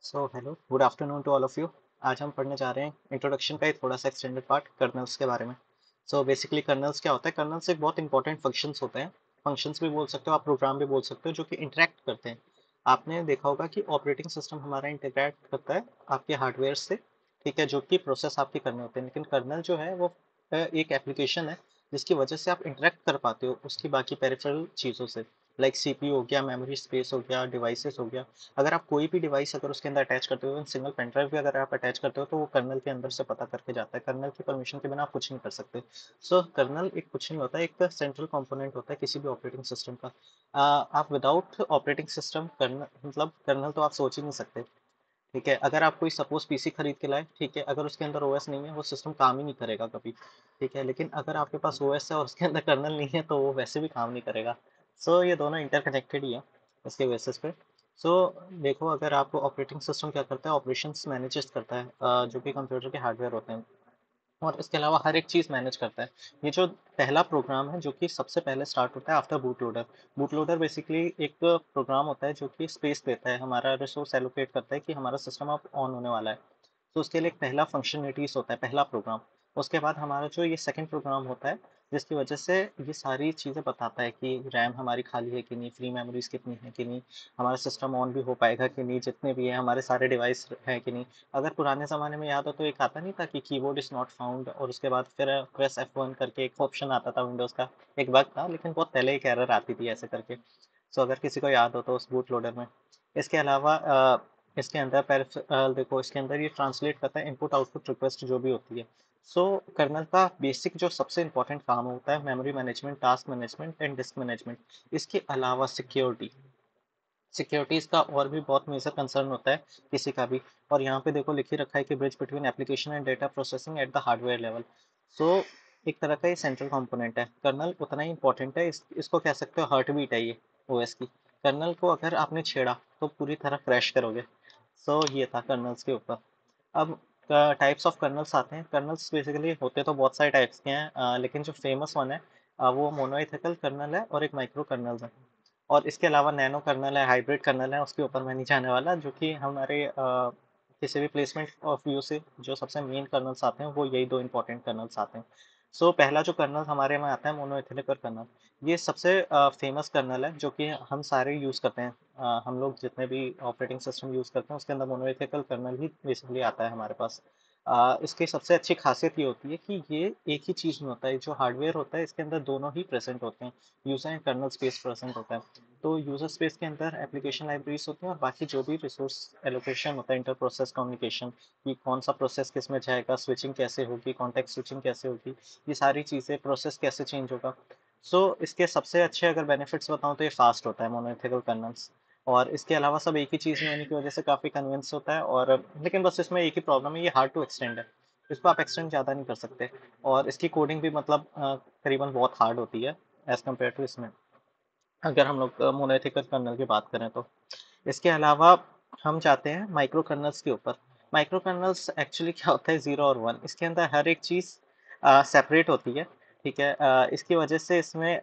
So hello good afternoon to all of you. आज हम पढ़ने जा रहे हैं इंट्रोडक्शन का एक थोड़ा सा एक्सटेंडेड पार्ट कर्नल्स के बारे में। सो बेसिकली कर्नल्स क्या होता है? कर्नल्स एक बहुत इंपॉर्टेंट फंक्शंस होते हैं। फंक्शंस भी बोल सकते हो आप, प्रोग्राम भी बोल सकते हो, जो कि इंटरेक्ट करते हैं। आपने देखा होगा कि ऑपरेटिंग सिस्टम हमारा इंटरेक्ट करता है आपके हार्डवेयर से, ठीक है, जो कि प्रोसेस आपके करने होते हैं। लेकिन कर्नल जो है वो एक एप्लीकेशन है जिसकी वजह से आप इंटरेक्ट कर पाते हो उसकी बाकी पेरिफेरल चीज़ों से। लाइक सीपीयू हो गया, मेमोरी स्पेस हो गया, डिवाइसेस हो गया। अगर आप कोई भी डिवाइस अगर उसके अंदर अटैच करते हो, सिंगल पेन ड्राइव भी अगर आप अटैच करते हो, तो वो कर्नल के अंदर से पता करके जाता है। कर्नल की परमिशन के बिना आप कुछ नहीं कर सकते। सो कर्नल एक कुछ नहीं होता, एक सेंट्रल कंपोनेंट होता है किसी भी ऑपरेटिंग सिस्टम का। आप विदाउट ऑपरेटिंग सिस्टम कर्नल मतलब कर्नल तो आप सोच ही नहीं सकते। ठीक है, अगर आप कोई सपोज पीसी खरीद के लाए, ठीक है, अगर उसके अंदर ओएस नहीं है वो सिस्टम काम ही नहीं करेगा कभी। ठीक है, लेकिन अगर आपके पास ओएस है और उसके अंदर कर्नल नहीं है तो वो वैसे भी काम नहीं करेगा। सो ये दोनों इंटरकनेक्टेड ही है इसके बेसिस पे। सो देखो, अगर आपको ऑपरेटिंग सिस्टम क्या करता है, ऑपरेशंस मैनेजेस करता है, जो कि कंप्यूटर के हार्डवेयर होते हैं, और इसके अलावा हर एक चीज़ मैनेज करता है। ये जो पहला प्रोग्राम है जो कि सबसे पहले स्टार्ट होता है after boot loader. Boot loader basically एक प्रोग्राम होता है जो कि स्पेस देता है, हमारा रिसोर्स एलोकेट करता है कि हमारा सिस्टम अब ऑन होने वाला है। तो उसके लिए एक पहला फंक्शनलिटीज होता है, पहला प्रोग्राम। उसके बाद हमारा जो ये सेकंड प्रोग्राम होता है, जिसकी वजह से ये सारी चीज़ें बताता है कि रैम हमारी खाली है कि नहीं, फ्री मेमोरीज कितनी है कि नहीं, हमारा सिस्टम ऑन भी हो पाएगा कि नहीं, जितने भी है हमारे सारे डिवाइस हैं कि नहीं। अगर पुराने ज़माने में याद हो तो एक आता नहीं था कि कीबोर्ड इज़ नॉट फाउंड, और उसके बाद फिर प्रेस F1 करके एक ऑप्शन आता था विंडोज़ का। एक बग था, लेकिन बहुत पहले एक एरर आती थी ऐसे करके। सो अगर किसी को याद हो तो उस बूट लोडर में। इसके अलावा इसके अंदर देखो, इसके अंदर ये ट्रांसलेट करता है इनपुट आउटपुट रिक्वेस्ट जो भी होती है। सो कर्नल का बेसिक जो सबसे इंपॉर्टेंट काम होता है, memory management, task management and disc management. इसके अलावा सिक्योरिटी, सिक्योरिटीज का और भी बहुत मेजर कंसर्न होता है किसी का भी। और यहाँ पे देखो लिख ही रखा है कि bridge between application and data processing at the hardware level. So एक तरह का ये सेंट्रल कंपोनेंट है। कर्नल उतना ही इंपॉर्टेंट है, इसको कह सकते हो हार्ट बीट है ये ओएस की। कर्नल को अगर आपने छेड़ा तो पूरी तरह क्रैश करोगे। सो ये था कर्नल्स के ऊपर। अब टाइप्स ऑफ कर्नल्स आते हैं। कर्नल्स बेसिकली होते तो बहुत सारे टाइप्स के हैं, लेकिन जो फेमस वन है वो मोनोइथिकल कर्नल है और एक माइक्रो कर्नल है। और इसके अलावा नैनो कर्नल है, हाइब्रिड कर्नल है, उसके ऊपर मैं नहीं जाने वाला। जो कि हमारे किसी भी प्लेसमेंट ऑफ व्यू से जो सबसे मेन कर्नल्स आते हैं वो यही दो इंपॉर्टेंट कर्नल्स आते हैं। सो पहला जो कर्नल हमारे में आता है मोनोइथिकल कर्नल। ये सबसे फेमस कर्नल है जो कि हम सारे यूज़ करते हैं। हम लोग जितने भी ऑपरेटिंग सिस्टम यूज़ करते हैं उसके अंदर मोनोइथिकल कर्नल ही बेसिकली आता है हमारे पास। इसकी सबसे अच्छी खासियत ये होती है कि ये एक ही चीज़ में होता है। जो हार्डवेयर होता है इसके अंदर दोनों ही प्रेजेंट होते हैं, user and kernel space present होता है। तो यूजर स्पेस के अंदर एप्लीकेशन लाइब्रेरीज होती हैं और बाकी जो भी रिसोर्स एलोकेशन होता है, इंटर प्रोसेस कम्युनिकेशन, कि कौन सा प्रोसेस किस में जाएगा, स्विचिंग कैसे होगी, कॉन्टेक्ट स्विचिंग कैसे होगी, ये सारी चीज़ें, प्रोसेस कैसे चेंज होगा। सो इसके सबसे अच्छे अगर बेनिफिट्स बताऊँ तो ये फास्ट होता है मोनोलिथिक कर्नल्स। और इसके अलावा सब एक ही चीज़ में होने की वजह से काफ़ी कन्विंस होता है। और लेकिन बस इसमें एक ही प्रॉब्लम है, ये हार्ड टू एक्सटेंड है। इसको आप एक्सटेंड ज़्यादा नहीं कर सकते। और इसकी कोडिंग भी मतलब करीबन बहुत हार्ड होती है एज़ कम्पेयर टू इसमें, अगर हम लोग मोनोलिथिक कर्नल की बात करें तो। इसके अलावा हम जाते हैं माइक्रो कर्नल्स के ऊपर। माइक्रो कर्नल्स एक्चुअली क्या होता है, ज़ीरो और वन, इसके अंदर हर एक चीज़ सेपरेट होती है। ठीक है, इसकी वजह से इसमें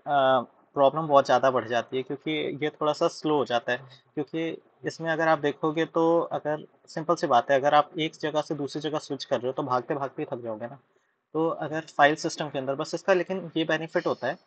प्रॉब्लम बहुत ज़्यादा बढ़ जाती है क्योंकि ये थोड़ा सा स्लो हो जाता है। क्योंकि इसमें अगर आप देखोगे तो, अगर सिंपल सी बात है, अगर आप एक जगह से दूसरी जगह स्विच कर रहे हो तो भागते भागते ही थक जाओगे ना। तो अगर फाइल सिस्टम के अंदर बस इसका लेकिन ये बेनिफिट होता है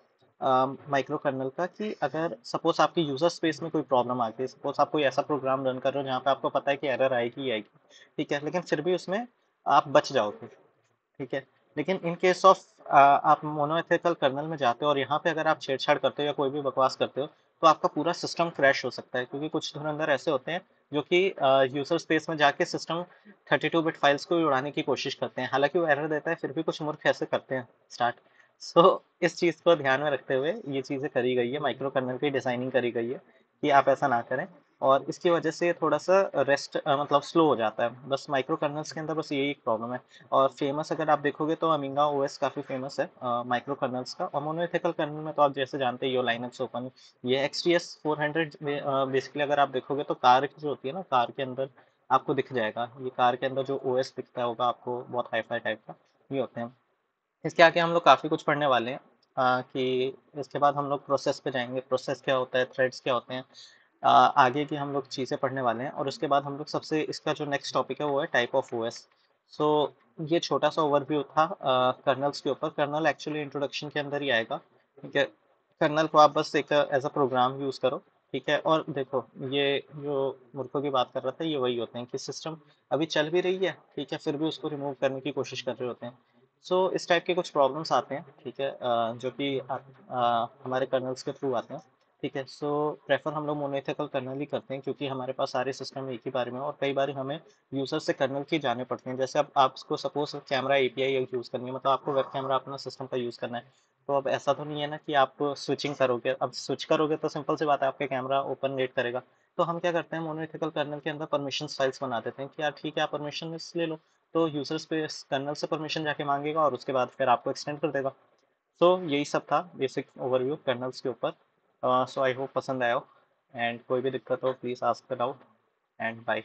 माइक्रो कर्नल का, कि अगर सपोज आपकी यूजर स्पेस में कोई प्रॉब्लम आ गई, सपोज आप कोई ऐसा प्रोग्राम रन कर रहे हो जहाँ पे आपको पता है कि एरर आएगी ही आएगी, ठीक है, लेकिन फिर भी उसमें आप बच जाओगे। ठीक है, लेकिन इन केस ऑफ आप मोनोएथिकल कर्नल में जाते हो और यहाँ पे अगर आप छेड़छाड़ करते हो या कोई भी बकवास करते हो तो आपका पूरा सिस्टम क्रैश हो सकता है। क्योंकि कुछ धुरंधर ऐसे होते हैं जो कि यूजर स्पेस में जाके सिस्टम 32 बिट फाइल्स को उड़ाने की कोशिश करते हैं, हालांकि वो एरर देता है फिर भी कुछ मूर्ख ऐसे करते हैं स्टार्ट। सो इस चीज़ को ध्यान में रखते हुए ये चीज़ें करी गई है, माइक्रो कर्नल की डिजाइनिंग करी गई है कि आप ऐसा ना करें। और इसकी वजह से थोड़ा सा रेस्ट मतलब स्लो हो जाता है, बस माइक्रो कर्नल्स के अंदर बस यही एक प्रॉब्लम है। और फेमस अगर आप देखोगे तो अमीगा ओएस काफ़ी फेमस है माइक्रो कर्नल्स का। और मोनोलिथिकल कर्नल में तो आप जैसे जानते ही हो, लाइनक्स ओपन, ये XTS 400 बेसिकली अगर आप देखोगे तो कार जो होती है ना, कार के अंदर आपको दिख जाएगा, ये कार के अंदर जो ओएस दिखता होगा आपको बहुत हाईफाई टाइप का, ये होते हैं। इसके आगे हम लोग काफ़ी कुछ पढ़ने वाले हैं, कि इसके बाद हम लोग प्रोसेस पे जाएंगे। प्रोसेस क्या होता है, थ्रेड्स क्या होते हैं। आगे की हम लोग चीज़ें पढ़ने वाले हैं और उसके बाद हम लोग सबसे इसका जो नेक्स्ट टॉपिक है वो है टाइप ऑफ ओएस। सो ये छोटा सा ओवरव्यू था कर्नल्स के ऊपर। कर्नल एक्चुअली इंट्रोडक्शन के अंदर ही आएगा, ठीक है। कर्नल को आप बस एक एज अ प्रोग्राम यूज़ करो, ठीक है। और देखो, ये जो मूर्खों की बात कर रहा था, ये वही होते हैं कि सिस्टम अभी चल भी रही है, ठीक है, फिर भी उसको रिमूव करने की कोशिश कर रहे होते हैं। सो इस टाइप के कुछ प्रॉब्लम्स आते हैं, ठीक है, जो कि हमारे कर्नल्स के थ्रू आते हैं, ठीक है। सो प्रेफर हम लोग मोनोएथिकल कर्नल ही करते हैं, क्योंकि हमारे पास सारे सिस्टम एक ही बारे में, और कई बार हमें यूजर से कर्नल की जाने पड़ते हैं। जैसे अब आपको सपोज कैमरा एपीआई यूज़ करनी है, मतलब आपको वेब कैमरा अपना सिस्टम का यूज़ करना है। तो अब ऐसा तो नहीं है ना कि आप स्विचिंग करोगे, अब स्विच करोगे तो सिंपल सी बात है, आपके कैमरा ओपन रेट करेगा। तो हम क्या करते हैं, मोनोएथिकल कर्नल के अंदर परमिशन फाइल्स बना देते हैं कि यार ठीक है, आप परमिशन ले लो। तो यूजर स्पेस कर्नल से परमिशन जाके मांगेगा और उसके बाद फिर आपको एक्सटेंड कर देगा। सो यही सब था बेसिक ओवरव्यू कर्नल्स के ऊपर। सो आई होप पसंद आया हो, एंड कोई भी दिक्कत हो please ask it out, and bye.